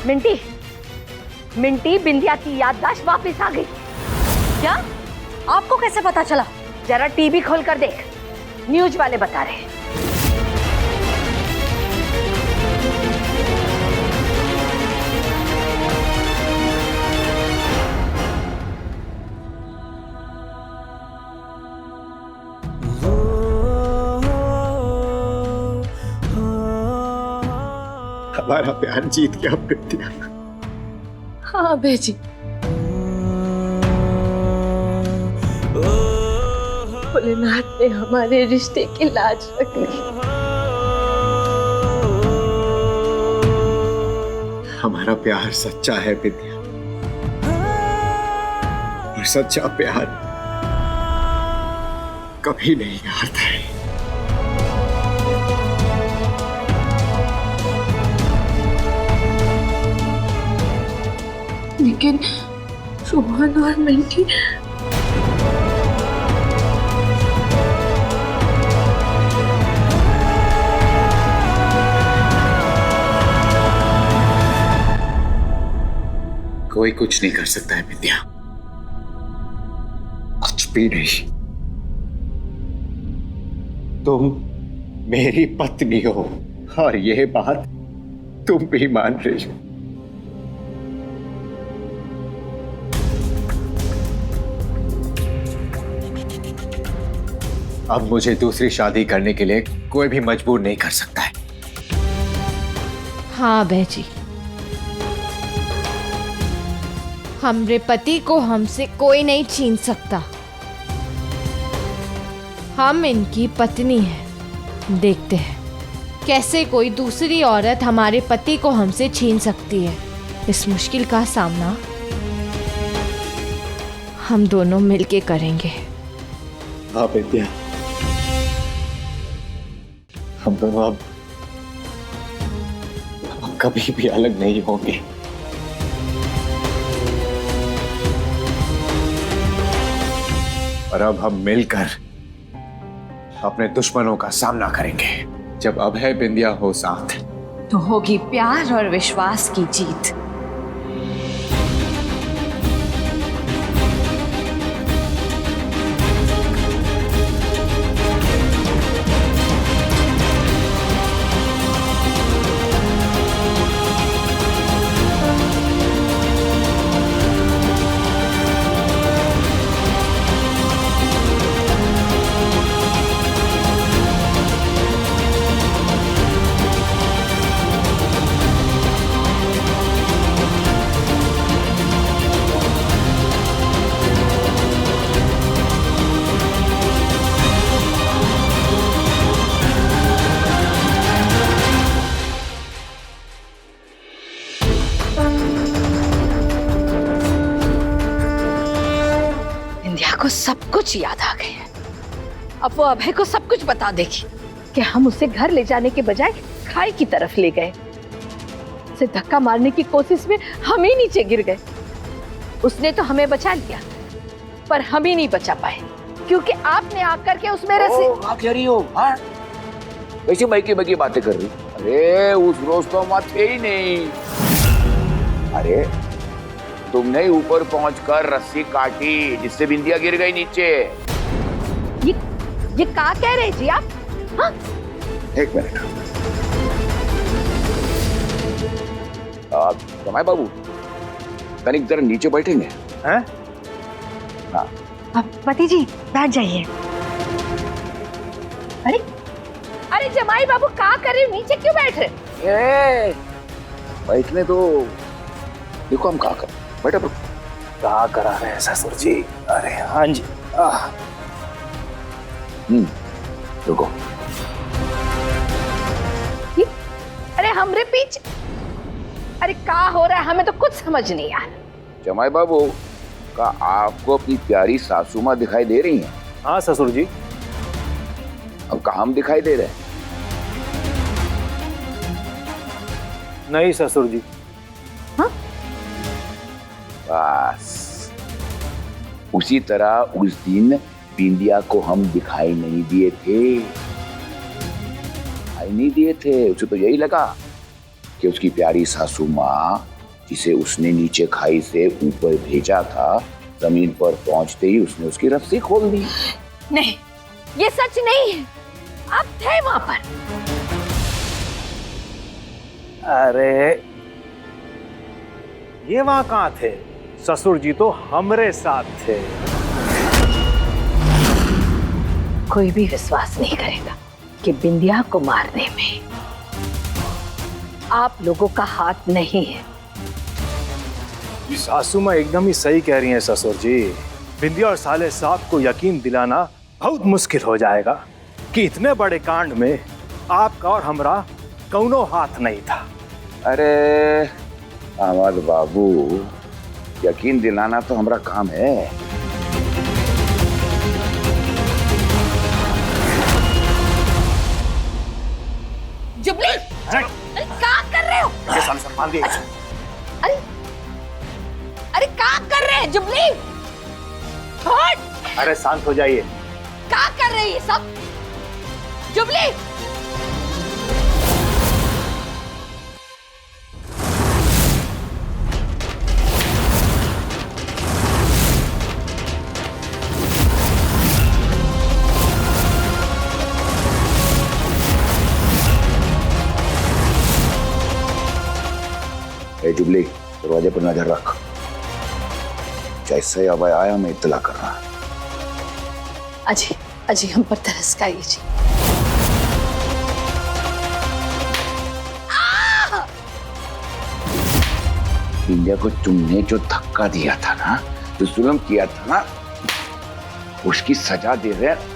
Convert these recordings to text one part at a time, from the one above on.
Minty, Minty, बिंदिया की याददाश्त वापस आ गई। क्या? आपको कैसे पता चला? जरा टीवी खोल कर देख, न्यूज वाले बता रहे हैं। हमारा प्यार जीत गया बिंदिया। हाँ बेजी, भोलेनाथ ने हमारे रिश्ते की लाज रख ली। हमारा प्यार सच्चा है बिंदिया, और सच्चा प्यार कभी नहीं हारता है। लेकिन रोहन और मिंटी, कोई कुछ नहीं कर सकता है बिंदिया, कुछ भी नहीं। तुम मेरी पत्नी हो और यह बात तुम भी मान रही हो। अब मुझे दूसरी शादी करने के लिए कोई भी मजबूर नहीं कर सकता है। हाँ बेजी, हमरे पति को हमसे कोई नहीं छीन सकता। हम इनकी पत्नी हैं। देखते हैं कैसे कोई दूसरी औरत हमारे पति को हमसे छीन सकती है। इस मुश्किल का सामना हम दोनों मिलके करेंगे। हाँ बिंदिया, हम दोनों अब कभी भी अलग नहीं होंगे। और अब हम मिलकर अपने दुश्मनों का सामना करेंगे। जब अभय बिंदिया हो साथ, तो होगी प्यार और विश्वास की जीत। को सब कुछ याद आ गया। अब वो अभय को सब कुछ बता देगी कि हम उसे घर ले जाने के बजाय खाई की तरफ ले गए। उसे धक्का मारने की कोशिश में हम ही नीचे गिर गए। उसने तो हमें बचा लिया, पर हम ही नहीं बचा पाए क्योंकि आपने आकर के उसमें रसे। क्या कह रही हो? हाँ, कैसी बकी बकी बातें कर रही? अरे उस रोज तो हम थे ही नहीं। अरे तुमने ही ऊपर पहुंचकर रस्सी काटी जिससे बिंदिया गिर गई नीचे। ये क्या कह रहे जी आप? हाँ? एक मिनट। जमाई बाबू, तनिक जरा नीचे बैठेंगे? हैं? हाँ। पति जी बैठ जाइए। अरे अरे जमाई बाबू क्या कर रहे हो? नीचे क्यों बैठ रहे? बैठने तो देखो हम क्या कर बैठा बो। क्या करा रहे हैं ससुर जी? अरे हाँ जी। रुको। अरे हमरे पीछे, अरे क्या हो रहा है? हमें तो कुछ समझ नहीं आ रहा। जमाई बाबू का आपको अपनी प्यारी सासू माँ दिखाई दे रही हैं? हाँ ससुर जी। अब कहाँ हम दिखाई दे रहे हैं? नहीं ससुर जी। हाँ? बस उसी तरह उस दिन बिंदिया को हम दिखाई नहीं दिए थे। दिखाई नहीं दिए थे, उसे तो यही लगा कि उसकी प्यारी सासू माँ जिसे उसने नीचे खाई से ऊपर भेजा था, जमीन पर पहुंचते ही उसने उसकी रस्सी खोल दी। नहीं, ये सच नहीं है। आप थे वहां पर। अरे ये वहां कहाँ थे? ससुर जी तो हमरे साथ थे। कोई भी विश्वास नहीं करेगा कि बिंदिया को मारने में आप लोगों का हाथ नहीं है। सासू माँ एकदम ही सही कह रही हैं ससुर जी। बिंदिया और साले साहब को यकीन दिलाना बहुत मुश्किल हो जाएगा कि इतने बड़े कांड में आपका और हमरा कौनो हाथ नहीं था। अरे अहमद बाबू, यकीन दिलाना तो हमारा काम है। जुबली, अरे क्या कर रहे हो? अरे क्या कर रहे हैं जुबली? छोड़। अरे शांत हो जाइए। क्या कर रही है सब? जुबली, जुबली, दरवाजे पर नजर रख। जैसे अब आया मैं इत्तला कर रहा। अजी, अजी हम पर तरस खाइए जी। इंडिया को तुमने जो धक्का दिया था ना, जो जुल्म किया था ना, उसकी सजा दे रहे हैं।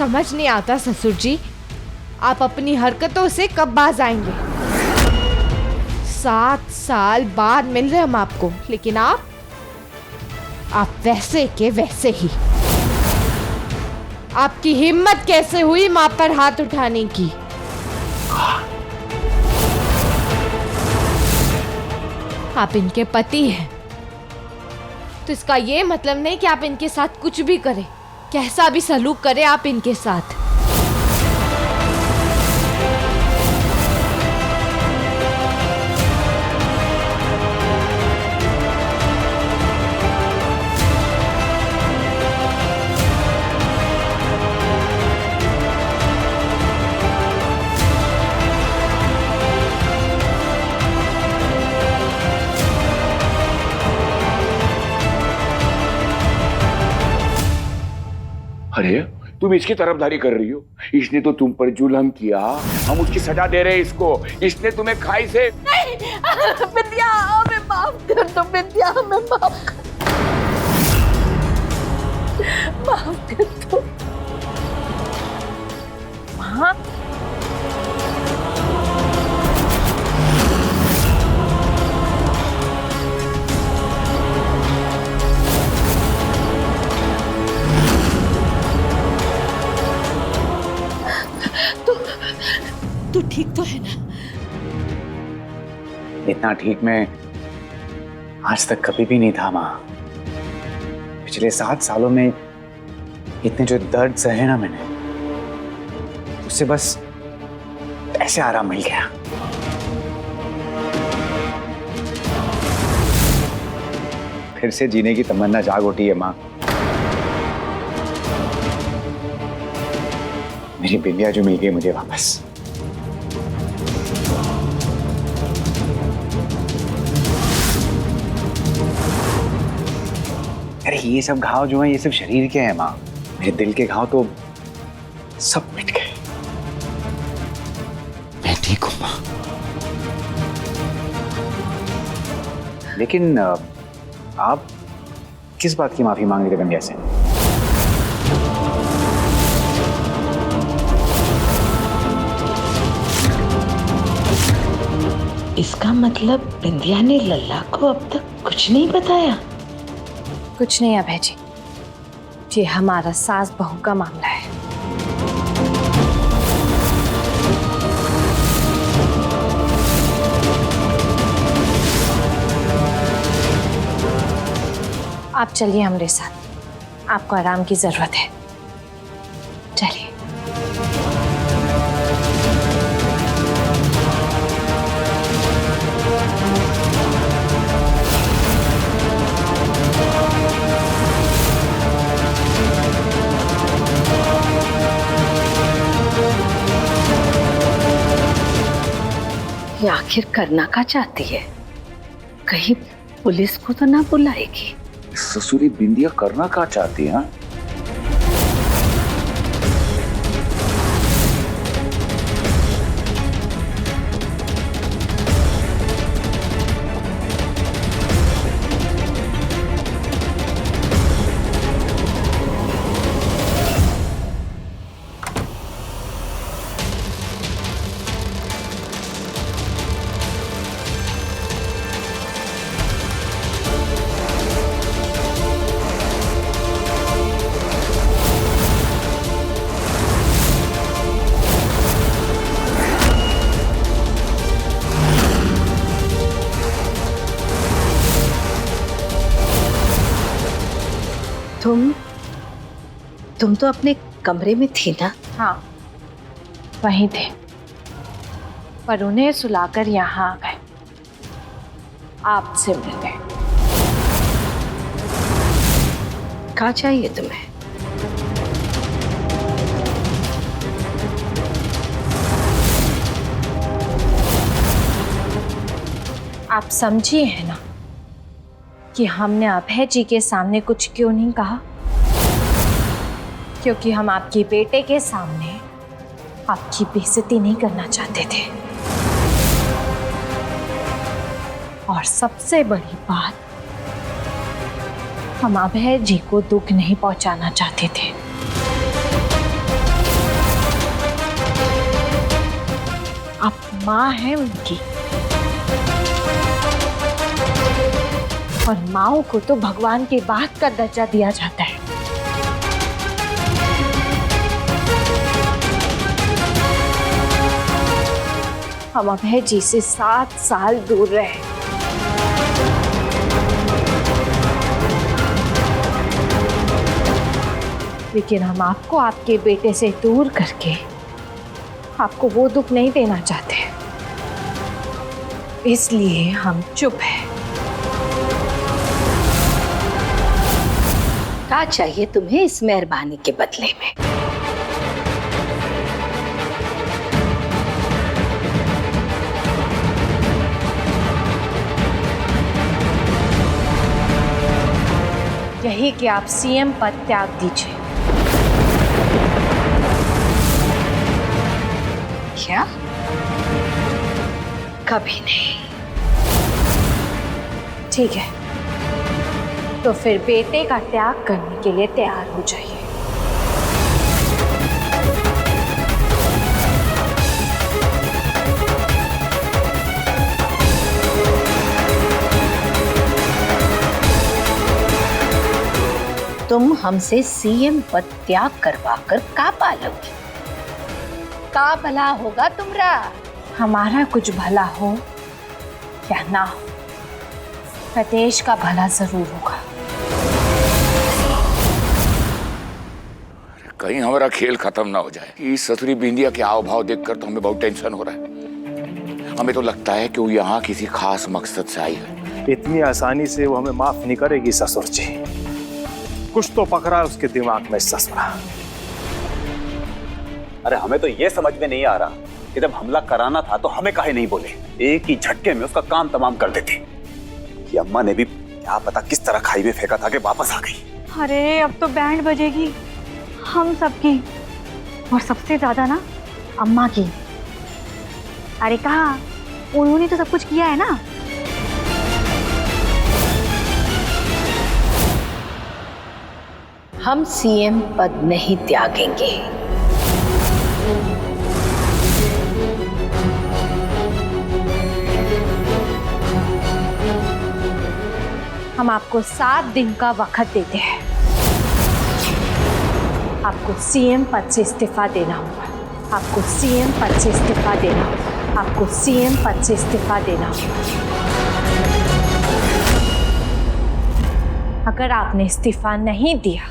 समझ नहीं आता ससुर जी, आप अपनी हरकतों से कब बाज आएंगे? 7 साल बाद मिल रहे हम आपको, लेकिन आप वैसे के वैसे ही। आपकी हिम्मत कैसे हुई मां पर हाथ उठाने की? आप इनके पति हैं, तो इसका ये मतलब नहीं कि आप इनके साथ कुछ भी करें, कैसा भी सलूक करें आप इनके साथ। अरे तुम इसकी तरफदारी कर रही हो। इसने तो तुम पर जुल्म किया, हम उसकी सजा दे रहे हैं इसको। इसने तुम्हें खाई से। नहीं, बिंदिया हमें माफ कर दो। बिंदिया हमें माफ कर दो। माँ, तू ठीक तो है ना? इतना ठीक मैं आज तक कभी भी नहीं था माँ। पिछले 7 सालों में इतने जो दर्द सहे ना मैंने, उससे बस ऐसे आराम मिल गया। फिर से जीने की तमन्ना जाग उठी है माँ। मेरी बिंदिया जो मिल गई मुझे वापस। ये सब घाव जो है ये सिर्फ शरीर के हैं माँ, मेरे दिल के घाव तो सब मिट गए। मैं ठीक हूं माँ। लेकिन आप किस बात की माफी मांग रहे थे बिंदिया से? इसका मतलब बिंदिया ने लल्ला को अब तक कुछ नहीं बताया? कुछ नहीं अभय जी, ये हमारा सास बहू का मामला है। आप चलिए हमारे साथ, आपको आराम की जरूरत है। चलिए। ये आखिर करना क्या चाहती है? कहीं पुलिस को तो ना बुलाएगी? ससुरी बिंदिया करना क्या चाहती है? तुम तो अपने कमरे में थी ना? हाँ, वहीं थे, पर उन्हें सुलाकर यहाँ आ गए, आपसे मिलने। क्या चाहिए तुम्हें? आप समझिए है ना कि हमने अभय जी के सामने कुछ क्यों नहीं कहा? क्योंकि हम आपके बेटे के सामने आपकी बेइज्जती नहीं करना चाहते थे। और सबसे बड़ी बात, हम अभय जी को दुख नहीं पहुंचाना चाहते थे। आप माँ हैं उनकी, और माओ को तो भगवान के बाद का दर्जा दिया जाता है। हम अभय जी से 7 साल दूर रहे, लेकिन हम आपको आपके बेटे से दूर करके आपको वो दुख नहीं देना चाहते, इसलिए हम चुप हैं। क्या चाहिए तुम्हें इस मेहरबानी के बदले में? यही कि आप सीएम पद त्याग दीजिए। क्या? कभी नहीं। ठीक है, तो फिर बेटे का त्याग करने के लिए तैयार हो जाइए। तुम हमसे सीएम पद त्याग करवा कर का पालोगी? का भला होगा तुम्हारा? हमारा कुछ भला हो या ना हो, प्रदेश का भला जरूर होगा। कहीं हमारा खेल खत्म ना हो जाए। इस ससुरी बिंदिया के हाव भाव देखकर तो हमें बहुत टेंशन हो रहा है। हमें तो लगता है कि वो यहाँ किसी खास मकसद से आई है। इतनी आसानी से वो हमें माफ नहीं करेगी ससुर जी। कुछ तो पकड़ा है उसके दिमाग में ससुरा। अरे हमें तो ये समझ में नहीं आ रहा कि जब हमला कराना था तो हमें काहे नहीं बोले? एक ही झटके में उसका काम तमाम कर देते। ये अम्मा ने भी क्या पता किस तरह खाई में फेंका था कि वापस आ गई। अरे अब तो बैंड बजेगी हम सबकी, और सबसे ज्यादा ना अम्मा की। अरे कहा, उन्होंने तो सब कुछ किया है ना। हम सीएम पद नहीं त्यागेंगे। हम आपको 7 दिन का वक्त देते हैं। आपको सीएम पद से इस्तीफा देना होगा। आपको सीएम पद से इस्तीफा देना होगा। आपको सीएम पद से इस्तीफा देना होगा। अगर आपने इस्तीफा नहीं दिया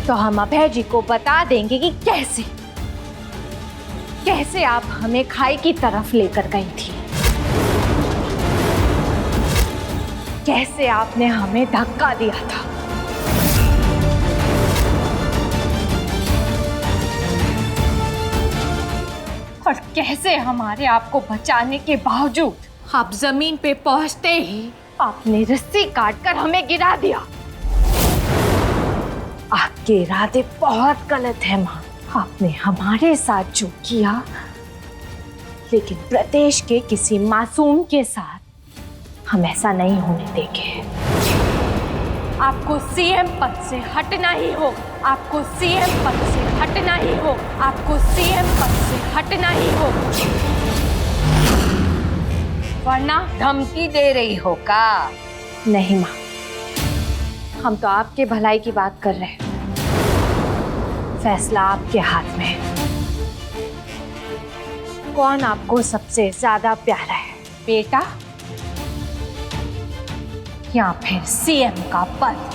तो हम अभय जी को बता देंगे कि कैसे आप हमें खाई की तरफ लेकर गई थी, कैसे आपने हमें धक्का दिया था, और कैसे हमारे आपको बचाने के बावजूद आप जमीन पे पहुंचते ही आपने रस्सी काटकर हमें गिरा दिया। आपके इरादे बहुत गलत है माँ। आपने हमारे साथ जो किया, लेकिन प्रदेश के किसी मासूम के साथ हम ऐसा नहीं होने देंगे। आपको सीएम पद से हटना ही होगा। आपको सीएम पद से हटना ही होगा। आपको सीएम पद से हटना ही होगा, वरना धमकी दे रही हो का? नहीं माँ, हम तो आपके भलाई की बात कर रहे हैं। फैसला आपके हाथ में है। कौन आपको सबसे ज्यादा प्यारा है, बेटा या फिर सीएम का पद?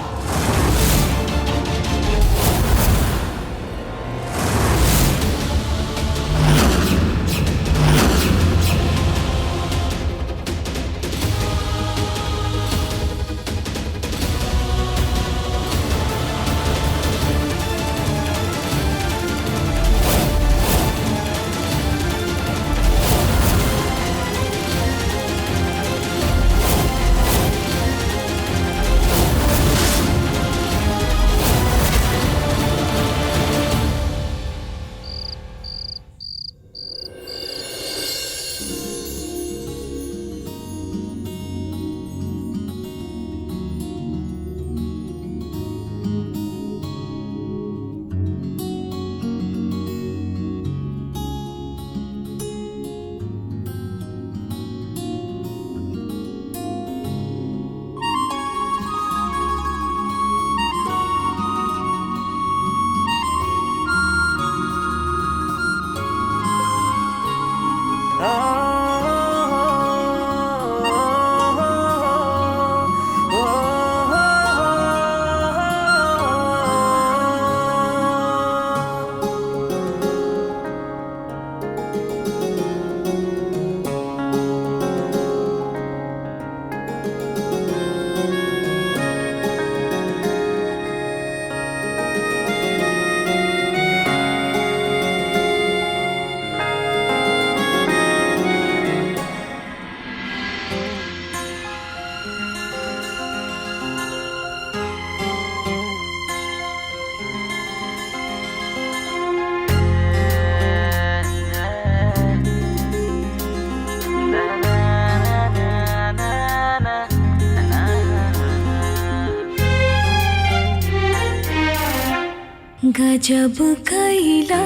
गजब कैला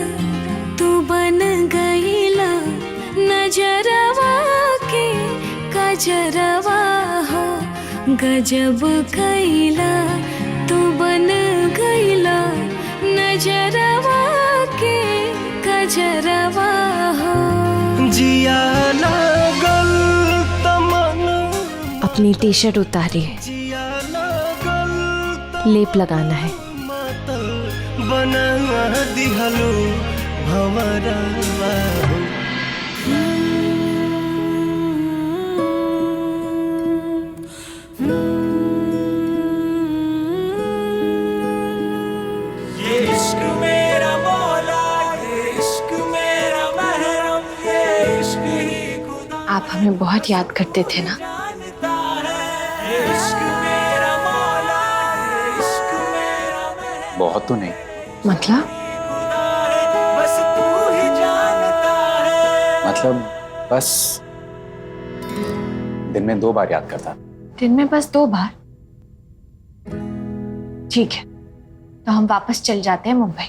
तू बन गईला नजरवा के कजरवा हो। गजब कैला तू बन गईला नजरवा के कजरवा हो। जिया लागल तमन अपनी टी शर्ट उतारिए, लेप लगाना है। बना दिहलो हमारा बाबू। ये इश्क मेरा मौला, ये इश्क मेरा महरम, ये इश्क ही खुदा। आप हमें बहुत याद करते थे ना। ये इश्क मेरा मौला, बहुत तो नहीं, मतलब? बस तू ही जानता है। मतलब बस दिन में 2 बार याद करता। दिन में बस 2 बार? ठीक है, तो हम वापस चल जाते हैं मुंबई।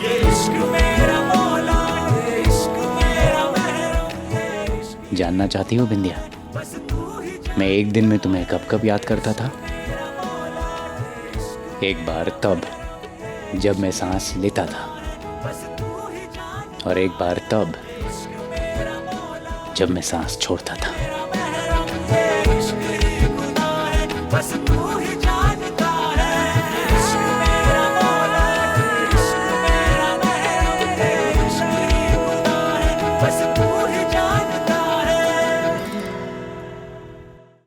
ये इश्क मेरा मौला, ये इश्क मेरा महरम, ये इश्क जानना चाहती हो बिंदिया, बस तू ही मैं एक दिन में तुम्हें कब कब याद करता था? एक बार तब जब मैं सांस लेता था, और एक बार तब जब मैं सांस छोड़ता था।